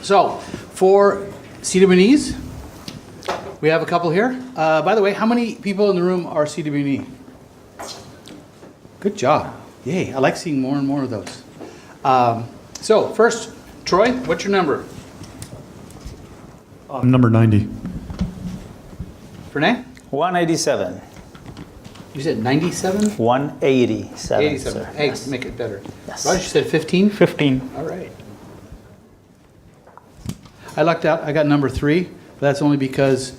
So, for CWNEs, we have a couple here. By the way, how many people in the room are CWNE? Good job. Yay, I like seeing more and more of those. So, first, Troy, what's your number? Number 90. Renee? 187. You said 97? 187. 87. Sir. Hey, Yes. make it better. Yes. Raj, you said 15? 15. All right. I lucked out. I got number 3, but that's only because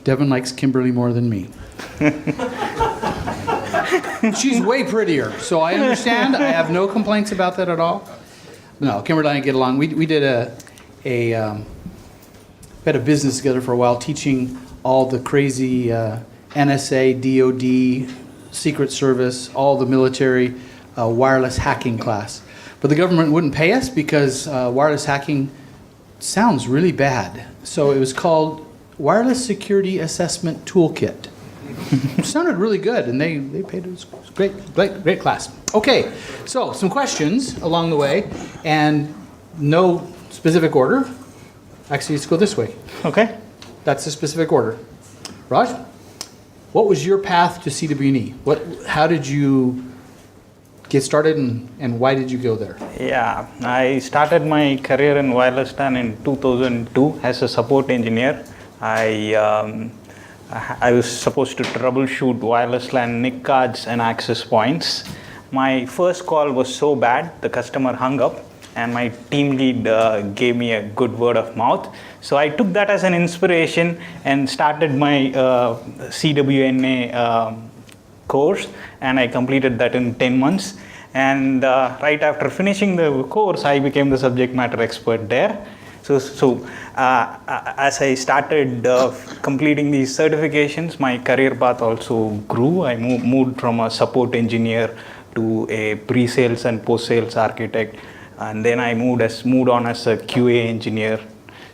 Devin likes Kimberly more than me. She's way prettier, so I understand. I have no complaints about that at all. No, Kimberly and I get along. We did we had a business together for a while, teaching all the crazy NSA, DOD, Secret Service, all the military wireless hacking class. But the government wouldn't pay us because wireless hacking sounds really bad. So it was called Wireless Security Assessment Toolkit. It sounded really good, and they paid us. Great class. Okay, so some questions along the way, and no specific order. Actually, let's go this way. Okay. That's the specific order. Raj, what was your path to CWNE? How did you get started, and why did you go there? Yeah, I started my career in wireless LAN in 2002 as a support engineer. I was supposed to troubleshoot wireless LAN NIC cards and access points. My first call was so bad, the customer hung up, and my team lead gave me a good word of mouth. So I took that as an inspiration and started my CWNE course, and I completed that in 10 months. And right after finishing the course, I became the subject matter expert there. So as I started completing these certifications, my career path also grew. I moved from a support engineer to a pre-sales and post-sales architect, and then I moved on as a QA engineer.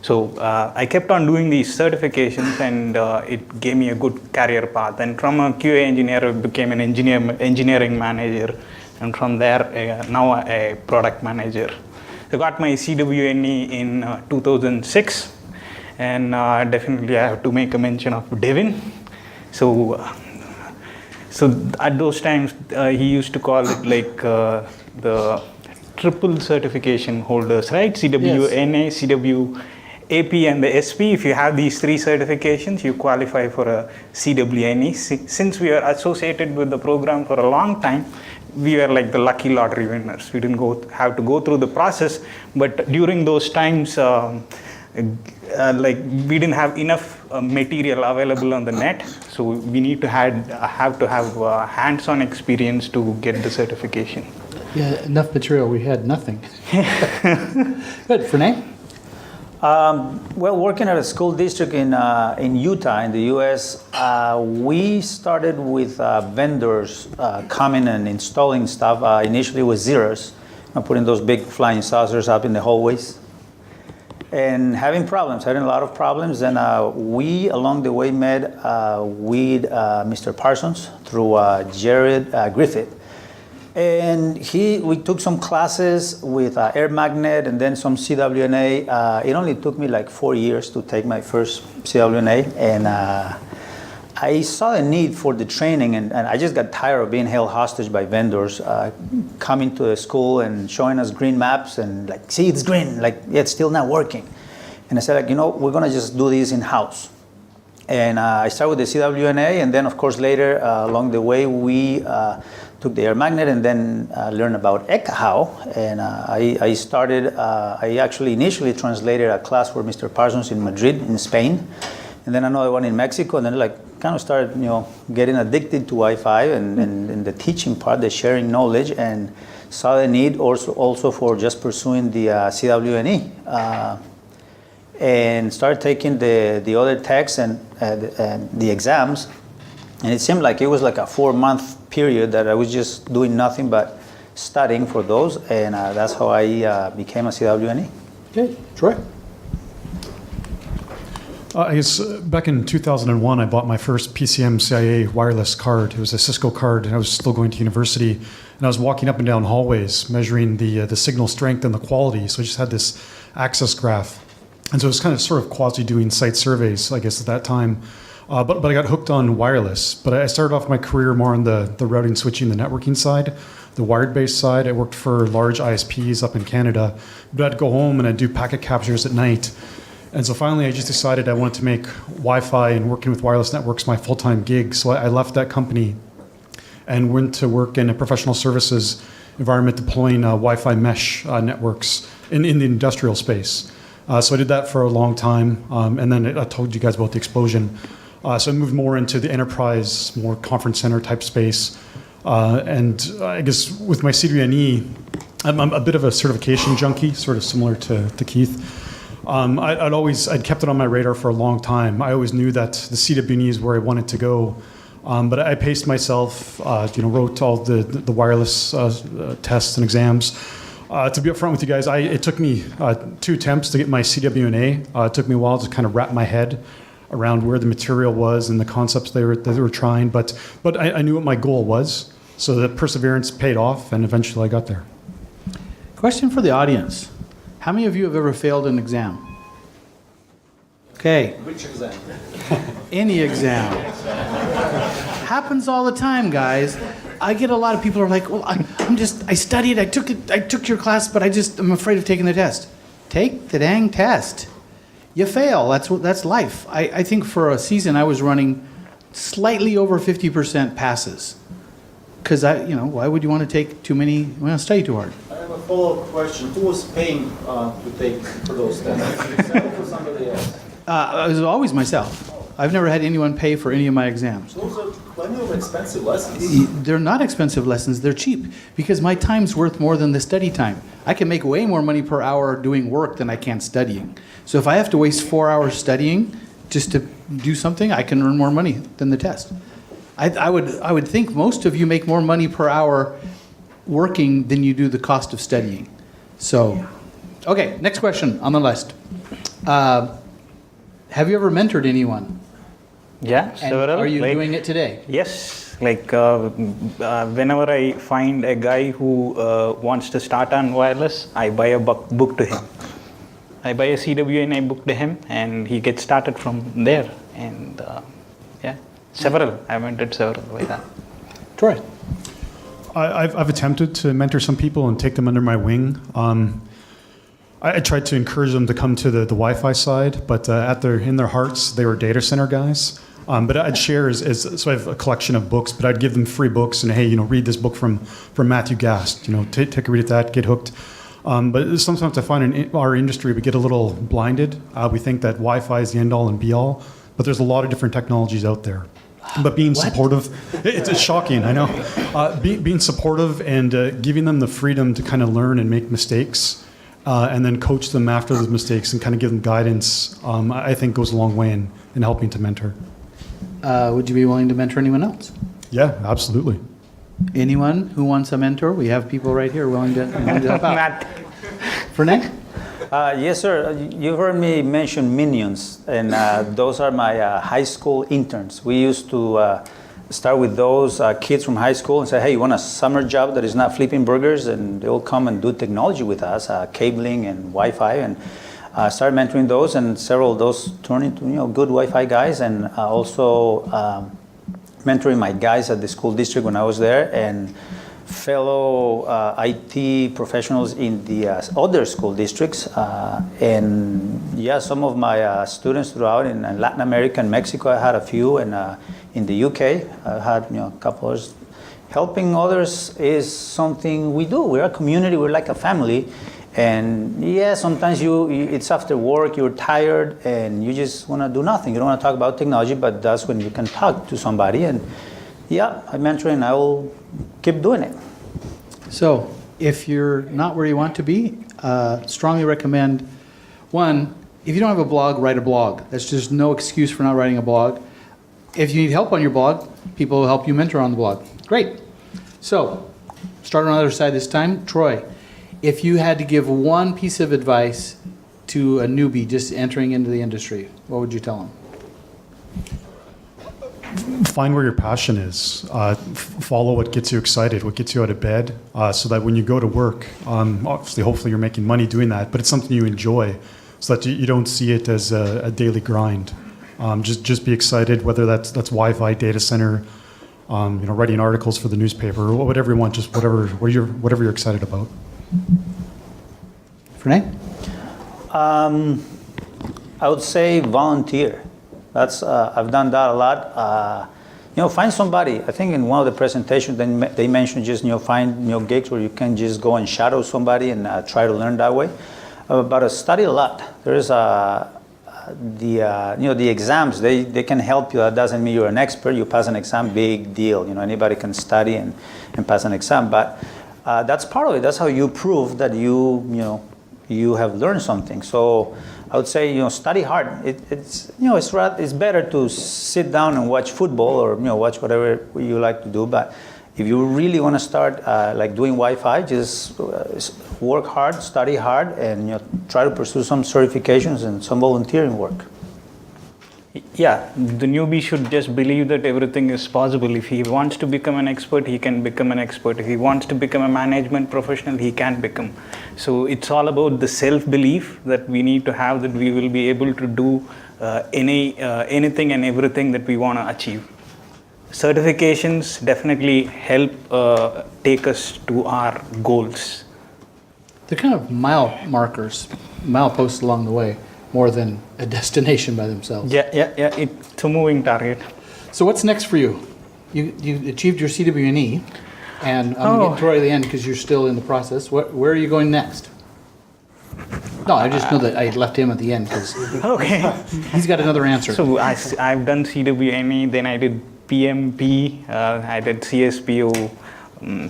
So I kept on doing these certifications, and it gave me a good career path. And from a QA engineer, I became an engineering manager, and from there, now a product manager. I got my CWNE in 2006, and definitely I have to make a mention of Devin. So at those times, he used to call it like the triple certification holders, right? CWNA, yes. CWAP, and the SP. If you have these 3 certifications, you qualify for a CWNE. Since we are associated with the program for a long time, we were like the lucky lottery winners. We didn't have to go through the process, but during those times, like we didn't have enough material available on the net, so we need to have hands-on experience to get the certification. Yeah, enough material. We had nothing. Good. Renee? Well, working at a school district in Utah, in the U.S., we started with vendors coming and installing stuff. Initially with Zeros, putting those big flying saucers up in the hallways, and having a lot of problems. And we, along the way, met with Mr. Parsons through Jared Griffith. And we took some classes with Air Magnet and then some CWNA. It only took me like 4 years to take my first CWNA, and I saw a need for the training, and I just got tired of being held hostage by vendors coming to the school and showing us green maps and like, see, it's green, like, yeah, it's still not working. And I said, like, we're gonna just do this in-house. And I started with the CWNA, and then of course later along the way we took the Air Magnet and then learned about Ekahau. And I actually initially translated a class for Mr. Parsons in Madrid, in Spain, and then another one in Mexico, and then like kind of started, getting addicted to Wi-Fi and the teaching part, the sharing knowledge, and saw the need also for just pursuing the CWNE. And started taking the other texts and the exams, and it seemed like it was like a 4-month period that I was just doing nothing but studying for those, and that's how I became a CWNE. Okay, Troy? I guess back in 2001, I bought my first PCM CIA wireless card. It was a Cisco card, and I was still going to university. And I was walking up and down hallways, measuring the signal strength and the quality. So I just had this access graph And so it was kind of sort of quasi doing site surveys, I guess, at that time. But I got hooked on wireless. But I started off my career more on the routing, switching, the networking side, the wired-based side. I worked for large ISPs up in Canada. But I'd go home and I'd do packet captures at night. And so finally, I just decided I wanted to make Wi-Fi and working with wireless networks my full-time gig. So I left that company and went to work in a professional services environment deploying Wi-Fi mesh networks in the industrial space. So I did that for a long time, and then I told you guys about the explosion. So I moved more into the enterprise, more conference center type space. And I guess with my CWNE, I'm a bit of a certification junkie, sort of similar to Keith. I'd kept it on my radar for a long time. I always knew that the CWNE is where I wanted to go. But I paced myself, wrote all the wireless tests and exams. To be upfront with you guys, it took me 2 attempts to get my CWNA. It took me a while to kind of wrap my head around where the material was and the concepts they were trying. But I knew what my goal was, so the perseverance paid off, and eventually I got there. Question for the audience. How many of you have ever failed an exam? Okay. Which exam? Any exam. Happens all the time, guys. I get a lot of people who are like, well, I studied, I took your class, but I'm afraid of taking the test. Take the dang test. You fail, that's life. I think for a season I was running slightly over 50% passes. Because why would you want to take too many, study too hard? I have a follow-up question. Who was paying to take for those tests? Yourself or somebody else? It was always myself. I've never had anyone pay for any of my exams. Those are plenty of expensive lessons. They're not expensive lessons, they're cheap because my time's worth more than the study time. I can make way more money per hour doing work than I can studying. So if I have to waste 4 hours studying just to do something, I can earn more money than the test. I would think most of you make more money per hour working than you do the cost of studying. So, okay, next question on the list. Have you ever mentored anyone? Yeah, And several. are you doing it today? Yes, whenever I find a guy who wants to start on wireless, I buy a book to him. I buy a CWNE book to him, and he gets started from there. And several. I mentored several like that. Troy. I've attempted to mentor some people and take them under my wing. I tried to encourage them to come to the Wi-Fi side, but in their hearts, they were data center guys. But I'd share so I have a collection of books, but I'd give them free books and hey, read this book from Matthew Gast. Take a read at that, get hooked. But sometimes I find in our industry we get a little blinded. We think that Wi-Fi is the end all and be all, but there's a lot of different technologies out there. But being supportive, it's shocking, I know. Being supportive and giving them the freedom to kind of learn and make mistakes. And then coach them after those mistakes and kind of give them guidance, I think goes a long way in helping to mentor. Would you be willing to mentor anyone else? Yeah, absolutely. Anyone who wants a mentor? We have people right here willing to help out. Matt. Fernand? Yes, sir. You heard me mention Minions, and those are my high school interns. We used to start with those kids from high school and say, hey, you want a summer job that is not flipping burgers? And they'll come and do technology with us, cabling and Wi-Fi, and start mentoring those, and several of those turn into good Wi-Fi guys, and also mentoring my guys at the school district when I was there, and fellow IT professionals in the other school districts, and some of my students throughout in Latin America and Mexico. I had a few, and in the UK, I had a couple others. Helping others is something we do. We're a community. We're like a family, and sometimes it's after work. You're tired, and you just want to do nothing. You don't want to talk about technology, but that's when you can talk to somebody. And I mentor, and I will keep doing it. So, if you're not where you want to be, strongly recommend, one, if you don't have a blog, write a blog. That's just no excuse for not writing a blog. If you need help on your blog, people will help you mentor on the blog. Great. So, start on the other side this time. Troy, if you had to give one piece of advice to a newbie just entering into the industry, what would you tell them? Find where your passion is. Follow what gets you excited, what gets you out of bed, so that when you go to work, obviously, hopefully you're making money doing that, but it's something you enjoy. so that you don't see it as a daily grind. Just be excited, whether that's Wi-Fi, data center, writing articles for the newspaper, or whatever you want, just whatever you're excited about. Fernay? I would say volunteer. That's I've done that a lot. Find somebody. I think in one of the presentations they mentioned just find gigs where you can just go and shadow somebody and try to learn that way. But study a lot. There's the exams. They can help you. That doesn't mean you're an expert. You pass an exam, big deal. Anybody can study and pass an exam. But that's part of it. That's how you prove that you have learned something. So I would say, study hard. It's better to sit down and watch football or watch whatever you like to do. But if you really want to start like doing Wi-Fi, just work hard, study hard, and try to pursue some certifications and some volunteering work. Yeah, the newbie should just believe that everything is possible. If he wants to become an expert, he can become an expert. If he wants to become a management professional, he can become. So it's all about the self-belief that we need to have, that we will be able to do anything and everything that we want to achieve. Certifications definitely help take us to our goals. They're kind of mile markers, mileposts along the way, more than a destination by themselves. Yeah. It's a moving target. So what's next for you? You achieved your CWNE, and I'm going to get toward the end because you're still in the process. Where are you going next? No, I just know that I left him at the end because he's got another answer. So I've done CWNE, then I did PMP, I did CSPO,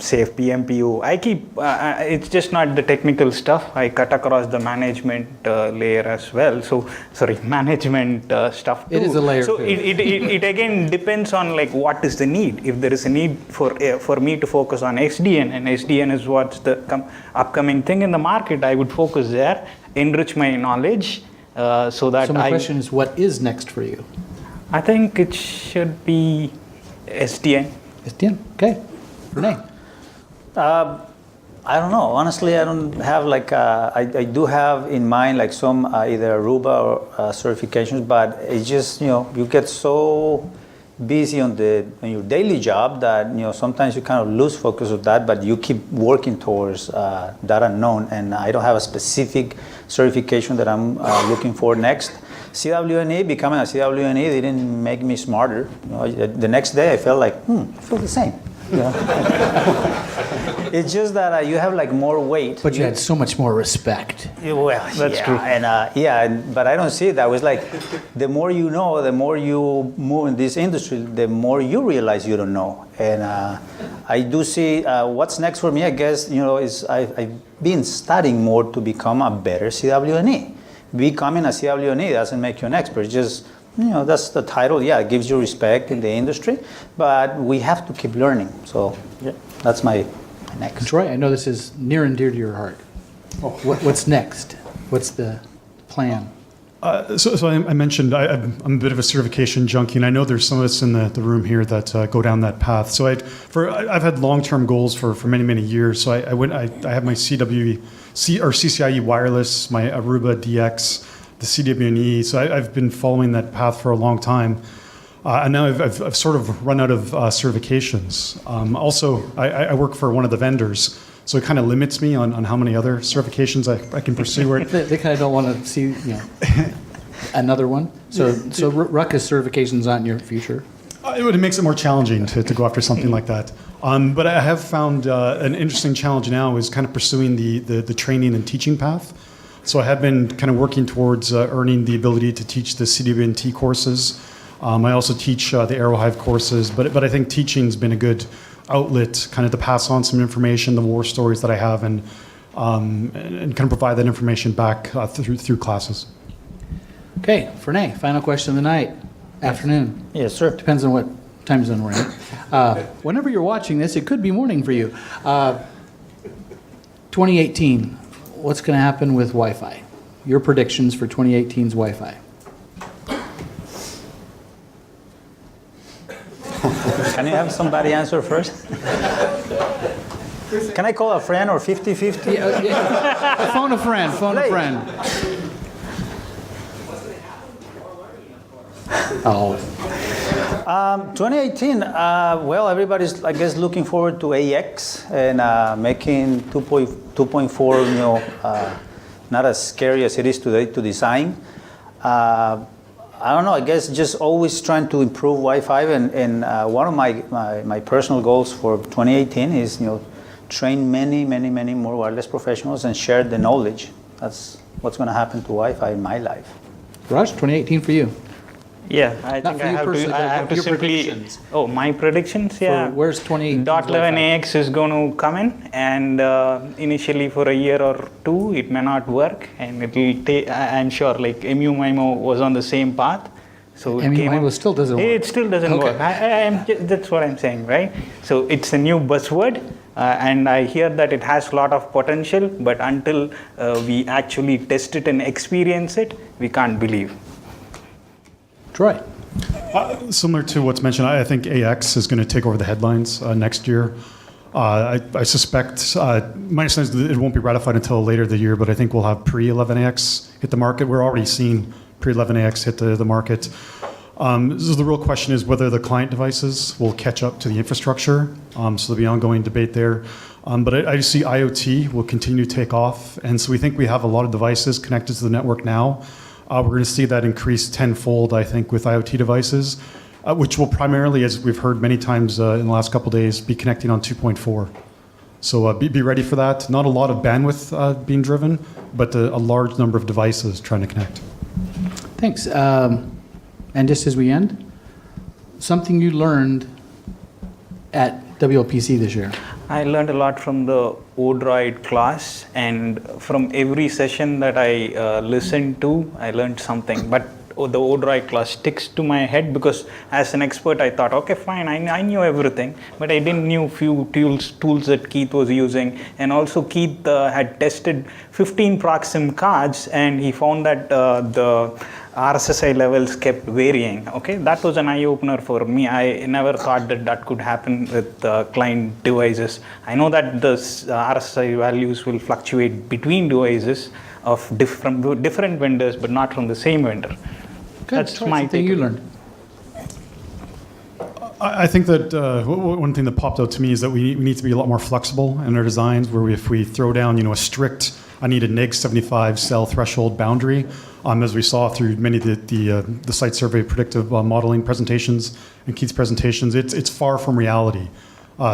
SAFE, PMPO. I keep, it's just not the technical stuff. I cut across the management layer as well. So, management stuff too. It is a layer so too. It again depends on like what is the need. If there is a need for me to focus on SDN, and SDN is what's the upcoming thing in the market, I would focus there, enrich my knowledge so that So my question is, what is next for you? I think it should be SDN. SDN, okay. Renee? I don't know. Honestly, I don't have like, I do have in mind like some either Aruba or certifications, but it's just, you get so busy on your daily job that, sometimes you kind of lose focus of that, but you keep working towards that unknown. And I don't have a specific certification that I'm looking for next. CWNE, becoming a CWNE didn't make me smarter. The next day I felt like, I feel the same. It's just that you have like more weight. But you had so much more respect. Well, That's true. And but I don't see it that way. It's like the more you know, the more you move in this industry, the more you realize you don't know. And I do see what's next for me, I guess, is I've been studying more to become a better CWNE. Becoming a CWNE doesn't make you an expert. Just, that's the title. Yeah, it gives you respect in the industry, but we have to keep learning. So that's my next. Troy, I know this is near and dear to your heart. What's next? What's the plan? So I mentioned I'm a bit of a certification junkie, and I know there's some of us in the room here that go down that path. So I've had long-term goals for many years. So I have my CCIE wireless, my Aruba DX, the CWNE. So I've been following that path for a long time, and now I've sort of run out of certifications. Also, I work for one of the vendors. So it kind of limits me on how many other certifications I can pursue. They kind of don't want to see another one. So Ruckus certifications aren't your future. It makes it more challenging to go after something like that. But I have found an interesting challenge now is kind of pursuing the training and teaching path. So I have been kind of working towards earning the ability to teach the CWNT courses. I also teach the Aerohive courses, but I think teaching's been a good outlet kind of to pass on some information, the war stories that I have, and kind of provide that information back through classes. Okay, Fernay, final question of the night. Afternoon. Yes, sir. Depends on what time zone we're in. Whenever you're watching this, it could be morning for you. 2018, what's going to happen with Wi-Fi? Your predictions for 2018's Wi-Fi. Can you have somebody answer first? Can I call a friend or 50-50? Yeah. Phone a friend. Oh, 2018, well, everybody's, I guess, looking forward to AX and making 2.4, not as scary as it is today to design. I don't know, I guess just always trying to improve Wi-Fi, and one of my personal goals for 2018 is, train many more wireless professionals and share the knowledge. That's what's going to happen to Wi-Fi in my life. Raj, 2018 for you. Yeah, I Not think for I you have personally, to. I but have to your simply. predictions. Oh, my predictions. Yeah. For where's 2018? .11ax is going to come in, and initially for a year or two, it may not work, and it will take. I'm sure, like MU-MIMO was on the same path, so it came MU-MIMO up- still doesn't work. It still doesn't Okay. work. That's what I'm saying, right? So it's a new buzzword. And I hear that it has a lot of potential, but until we actually test it and experience it, we can't believe. Troy. Similar to what's mentioned, I think AX is going to take over the headlines next year. I suspect, my understanding is that it won't be ratified until later the year, but I think we'll have pre-11ax hit the market. We're already seeing pre-11ax hit the market. So the real question is whether the client devices will catch up to the infrastructure. So there'll be ongoing debate there. But I just see IoT will continue to take off. And so we think we have a lot of devices connected to the network now. We're going to see that increase tenfold, I think, with IoT devices, which will primarily, as we've heard many times in the last couple of days, be connecting on 2.4. So be ready for that. Not a lot of bandwidth being driven, but a large number of devices trying to connect. Thanks. And just as we end, something you learned at WLPC this year. I learned a lot from the Odroid class, and from every session that I listened to, I learned something. But the Odroid class sticks to my head because as an expert, I thought, okay, fine, I knew everything, but I didn't knew few tools that Keith was using. And also Keith had tested 15 Proxim cards, and he found that the RSSI levels kept varying. Okay, that was an eye-opener for me. I never thought that could happen with client devices. I know that the RSSI values will fluctuate between devices of different vendors, but not from the same vendor. Good. That's Troy, my something you takeaway. learned. I think that one thing that popped out to me is that we need to be a lot more flexible in our designs, where if we throw down, a strict, I need a neg 75 cell threshold boundary, as we saw through many of the site survey predictive modeling presentations and Keith's presentations, it's far from reality.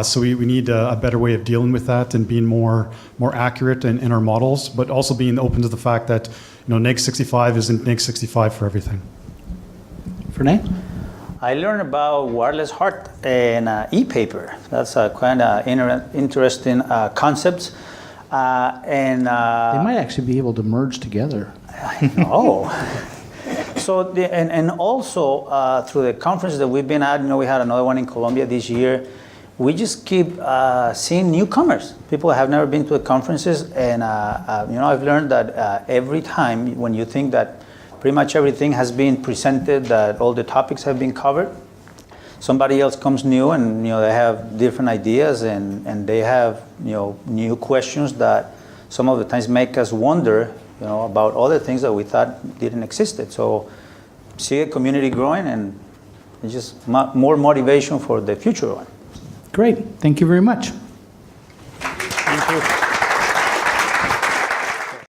So we need a better way of dealing with that and being more accurate in our models, but also being open to the fact that neg 65 isn't neg 65 for everything. Fernand? I learned about wireless HART and e-paper. That's a kind of interesting concept. They might actually be able to merge together. Oh. So, and also through the conferences that we've been at, we had another one in Colombia this year. We just keep seeing newcomers. People have never been to the conferences, and I've learned that every time when you think that pretty much everything has been presented, that all the topics have been covered, somebody else comes new, and they have different ideas, and they have new questions that some of the times make us wonder about other things that we thought didn't exist. So see a community growing, and it's just more motivation for the future one. Great. Thank you very much. Thank you.